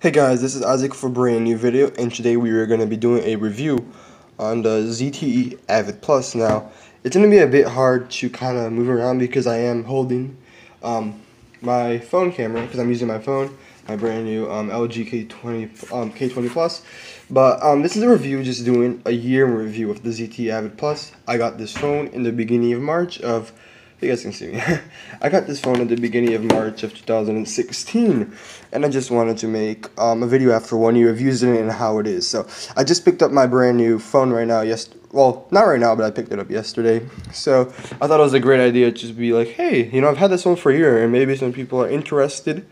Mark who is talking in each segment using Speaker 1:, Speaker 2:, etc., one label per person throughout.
Speaker 1: Hey guys, this is Isaac for a brand new video, and today we are going to be doing a review on the ZTE Avid Plus. Now, it's going to be a bit hard to kind of move around because I am holding my phone camera, because I'm using my phone, my brand new LG K20 Plus. But this is a review, just doing a year in review of the ZTE Avid Plus. I got this phone in the beginning of March of, you guys can see me. I got this phone at the beginning of March of 2016, and I just wanted to make a video after 1 year of using it and how it is. So I just picked up my brand new phone right now. Well, not right now, but I picked it up yesterday. So I thought it was a great idea to just be like, hey, you know, I've had this phone for a year, and maybe some people are interested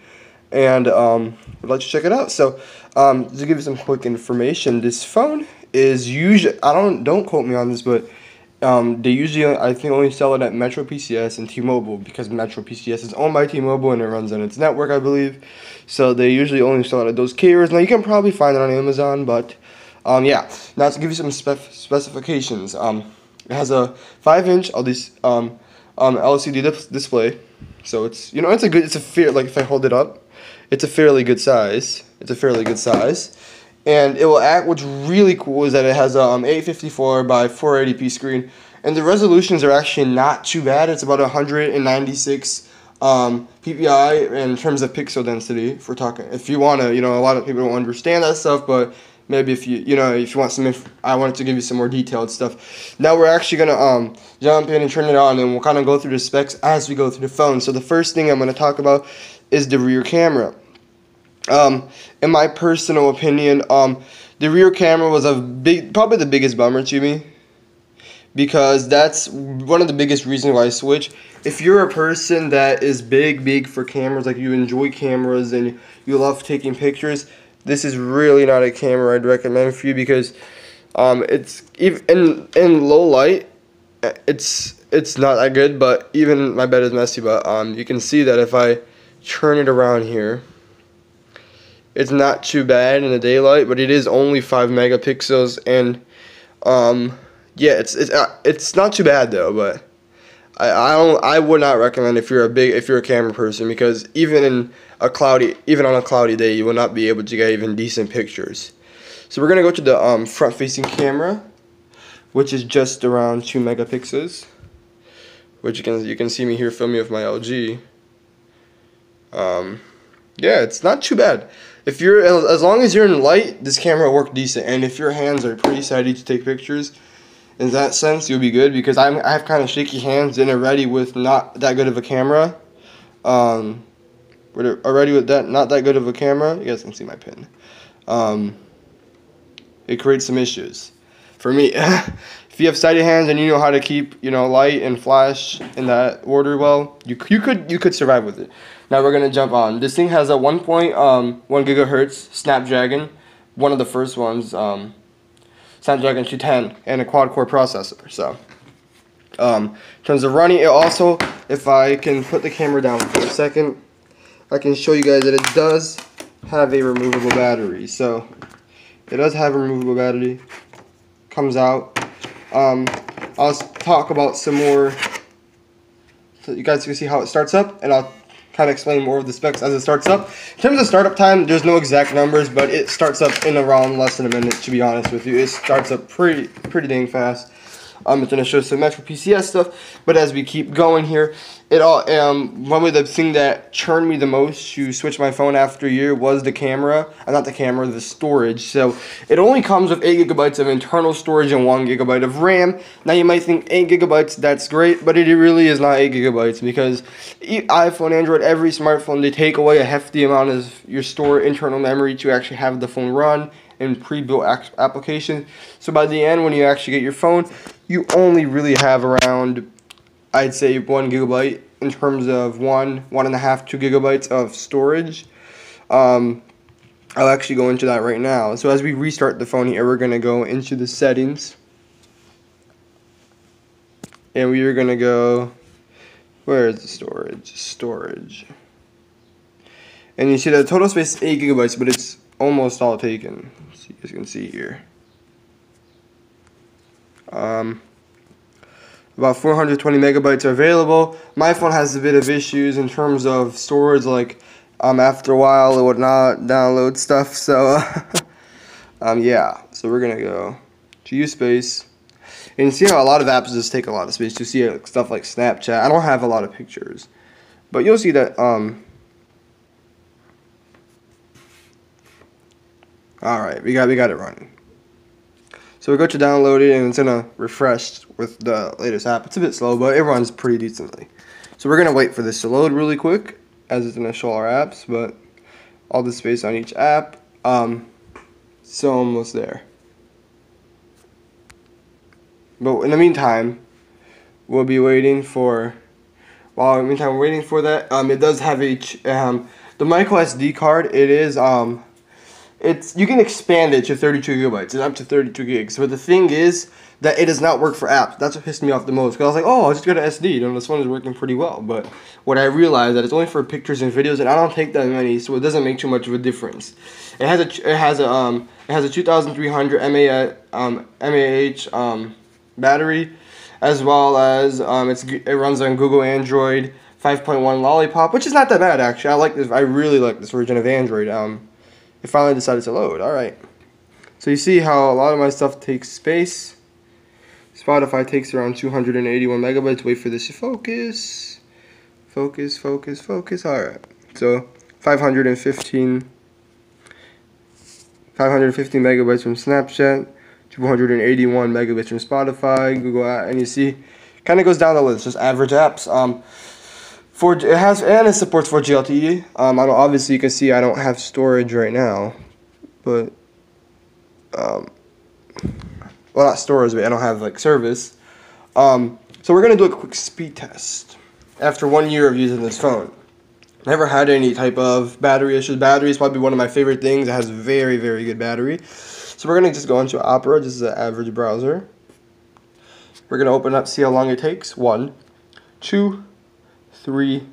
Speaker 1: and would like to check it out. So to give you some quick information, this phone is usually, don't quote me on this, but they usually, I think, only sell it at Metro PCS and T-Mobile, because Metro PCS is owned by T-Mobile and it runs on its network, I believe. So they usually only sell it at those carriers. Now you can probably find it on Amazon, but yeah. Now to give you some specifications, it has a 5-inch LCD display. So it's, you know, like if I hold it up, it's a fairly good size. And it will act. What's really cool is that it has a 854 by 480p screen, and the resolutions are actually not too bad. It's about 196 ppi in terms of pixel density. If we're talking, if you want to, you know, a lot of people don't understand that stuff, but maybe if you want some, I wanted to give you some more detailed stuff. Now we're actually gonna jump in and turn it on, and we'll kind of go through the specs as we go through the phone. So the first thing I'm gonna talk about is the rear camera. In my personal opinion, the rear camera was probably the biggest bummer to me, because that's one of the biggest reasons why I switched. If you're a person that is big for cameras, like you enjoy cameras and you love taking pictures, this is really not a camera I'd recommend for you, because it's even in low light, it's not that good. But even my bed is messy, but you can see that if I turn it around here, it's not too bad in the daylight, but it is only 5 megapixels, and yeah, it's not too bad though. But I would not recommend if you're a camera person, because even on a cloudy day, you will not be able to get even decent pictures. So we're gonna go to the front-facing camera, which is just around 2 megapixels, which you can see me here filming with my LG. Yeah, it's not too bad. As long as you're in light, this camera will work decent. And if your hands are pretty steady to take pictures, in that sense, you'll be good, because I have kind of shaky hands and already with not that good of a camera. Not that good of a camera, you guys can see my pin. It creates some issues for me. If you have steady hands and you know how to keep, you know, light and flash in that order well, you could survive with it. Now we're gonna jump on. This thing has a 1.1 gigahertz Snapdragon, one of the first ones, Snapdragon 210, and a quad-core processor. So, in terms of running, it also, if I can put the camera down for a second, I can show you guys that it does have a removable battery. So, it does have a removable battery. Comes out. I'll talk about some more, so you guys can see how it starts up, and I'll kind of explain more of the specs as it starts up. In terms of startup time, there's no exact numbers, but it starts up in around less than a minute, to be honest with you. It starts up pretty dang fast. It's going to show some Metro PCS stuff, but as we keep going here, one of the thing that churned me the most to switch my phone after a year was the camera. Not the camera, the storage. So it only comes with 8 gigabytes of internal storage and 1 gigabyte of RAM. Now you might think 8 gigabytes, that's great, but it really is not 8 gigabytes, because iPhone, Android, every smartphone, they take away a hefty amount of your internal memory to actually have the phone run and pre-built applications. So by the end, when you actually get your phone, you only really have around, I'd say, 1 gigabyte in terms of 1.5, 2 gigabytes of storage. I'll actually go into that right now. So as we restart the phone here, we're gonna go into the settings, and we are gonna go, where is the storage? And you see that the total space is 8 gigabytes, but it's almost all taken. So you guys can see here. About 420 megabytes are available. My phone has a bit of issues in terms of storage, like After a while, it would not download stuff. So, yeah. So we're gonna go to use space, and you see how a lot of apps just take a lot of space. You see stuff like Snapchat. I don't have a lot of pictures, but you'll see that. All right, we got it running. So we go to download it, and it's gonna refresh with the latest app. It's a bit slow, but it runs pretty decently. So we're gonna wait for this to load really quick, as it's gonna show our apps, but all the space on each app. So almost there. But in the meantime, we'll be waiting for. While in the meantime we're waiting for that, it does have a the micro SD card. It is you can expand it to 32 gigabytes. It's up to 32 gigs. But the thing is that it does not work for apps. That's what pissed me off the most. Because I was like, oh, I'll just get an SD. You know, this one is working pretty well. But what I realized that it's only for pictures and videos, and I don't take that many, so it doesn't make too much of a difference. It has a 2300 mAh battery, as well as it runs on Google Android 5.1 Lollipop, which is not that bad actually. I like this. I really like this version of Android. It finally decided to load. Alright. So you see how a lot of my stuff takes space. Spotify takes around 281 megabytes. Wait for this to focus. Focus. Alright. So 515 megabytes from Snapchat. 281 megabytes from Spotify, Google, and you see, kind of goes down the list. Just average apps. It supports 4G LTE. Obviously you can see I don't have storage right now, but well, not storage, but I don't have like service. So we're gonna do a quick speed test after 1 year of using this phone. Never had any type of battery issues. Battery is probably one of my favorite things. It has very, very good battery. So we're gonna just go into Opera. This is an average browser. We're gonna open up, see how long it takes. 1, 2, 3,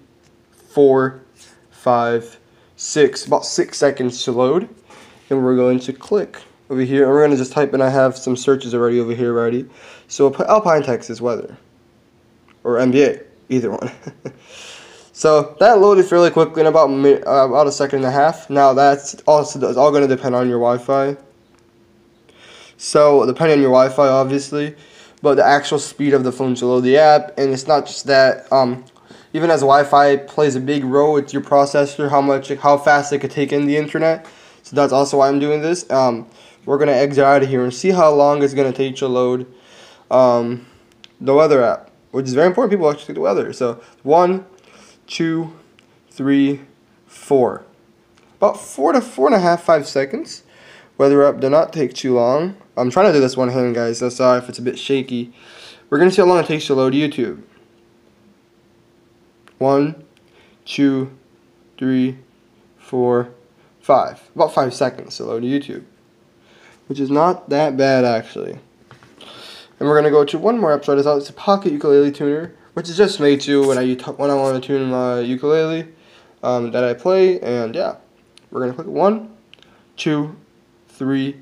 Speaker 1: 4, 5, 6. About 6 seconds to load. And we're going to click over here. And we're gonna just type in. I have some searches already over here already. So I'll put Alpine, Texas weather, or NBA, either one. So that loaded fairly quickly in about a second and a half. Now that's also it's all going to depend on your Wi-Fi. So depending on your Wi-Fi, obviously, but the actual speed of the phone to load the app, and it's not just that. Even as Wi-Fi plays a big role with your processor, how fast it could take in the internet. So that's also why I'm doing this. We're gonna exit out of here and see how long it's gonna take to load the weather app, which is very important. People actually take the weather. So 1, 2, 3, 4. About 4 to 4.5, 5 seconds. Weather app did not take too long. I'm trying to do this one hand, guys, so sorry if it's a bit shaky. We're going to see how long it takes to load YouTube. 1, 2, 3, 4, 5. About 5 seconds to load YouTube, which is not that bad, actually. And we're going to go to one more app. Try this out. It's a Pocket Ukulele Tuner, which is just made to when I want to tune my ukulele that I play. And yeah, we're going to click 1, 2, 3,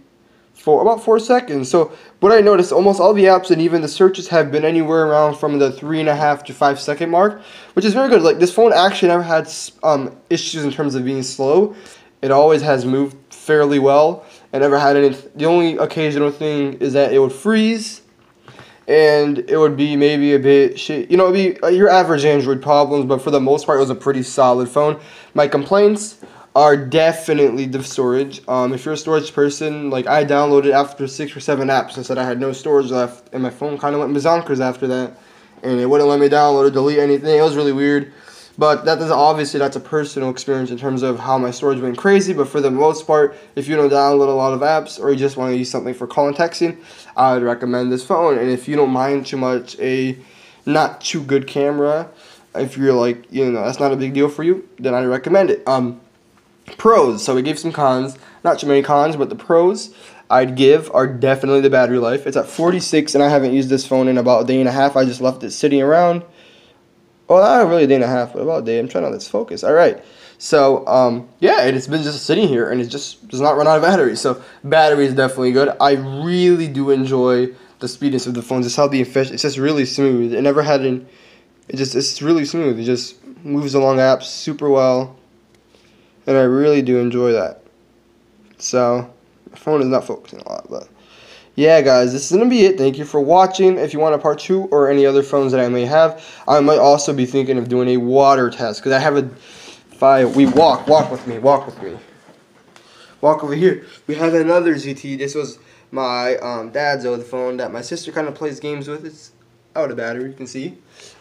Speaker 1: 4, about 4 seconds. So what I noticed, almost all the apps and even the searches have been anywhere around from the 3.5 to 5 second mark, which is very good. Like, this phone actually never had issues in terms of being slow. It always has moved fairly well. I never had any. The only occasional thing is that it would freeze, and it would be maybe a bit shit. You know, it'd be your average Android problems, but for the most part, it was a pretty solid phone. My complaints are definitely the storage. If you're a storage person, like I downloaded after 6 or 7 apps and said I had no storage left, and my phone kind of went bazonkers after that, and it wouldn't let me download or delete anything. It was really weird. But that's a personal experience in terms of how my storage went crazy. But for the most part, if you don't download a lot of apps or you just want to use something for call and texting, I would recommend this phone. And if you don't mind too much a not too good camera, if you're like, you know, that's not a big deal for you, then I recommend it. Pros. So we gave some cons. Not too many cons, but the pros I'd give are definitely the battery life. It's at 46, and I haven't used this phone in about a day and a half. I just left it sitting around. Well, not really a day and a half, but about a day. I'm trying to let's focus. All right. So, yeah, it's been just sitting here, and it just does not run out of battery. So, battery is definitely good. I really do enjoy the speediness of the phone. Just how it's just really smooth. It never had it's really smooth. It just moves along apps super well. and I really do enjoy that. So, my phone is not focusing a lot, but yeah, guys, this is going to be it. Thank you for watching. If you want a part 2 or any other phones that I may have, I might also be thinking of doing a water test, because I have a walk with me. Walk over here. We have another ZTE. This was my dad's old phone that my sister kind of plays games with. It's out of battery, you can see.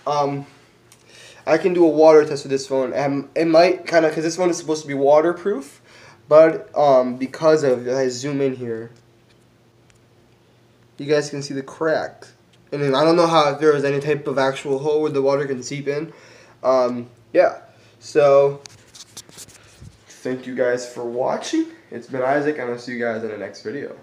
Speaker 1: I can do a water test with this phone, and it might kind of, because this phone is supposed to be waterproof, but because of, I zoom in here, you guys can see the crack. And then I don't know if there is any type of actual hole where the water can seep in. Yeah, so thank you guys for watching. It's been Isaac, and I'll see you guys in the next video.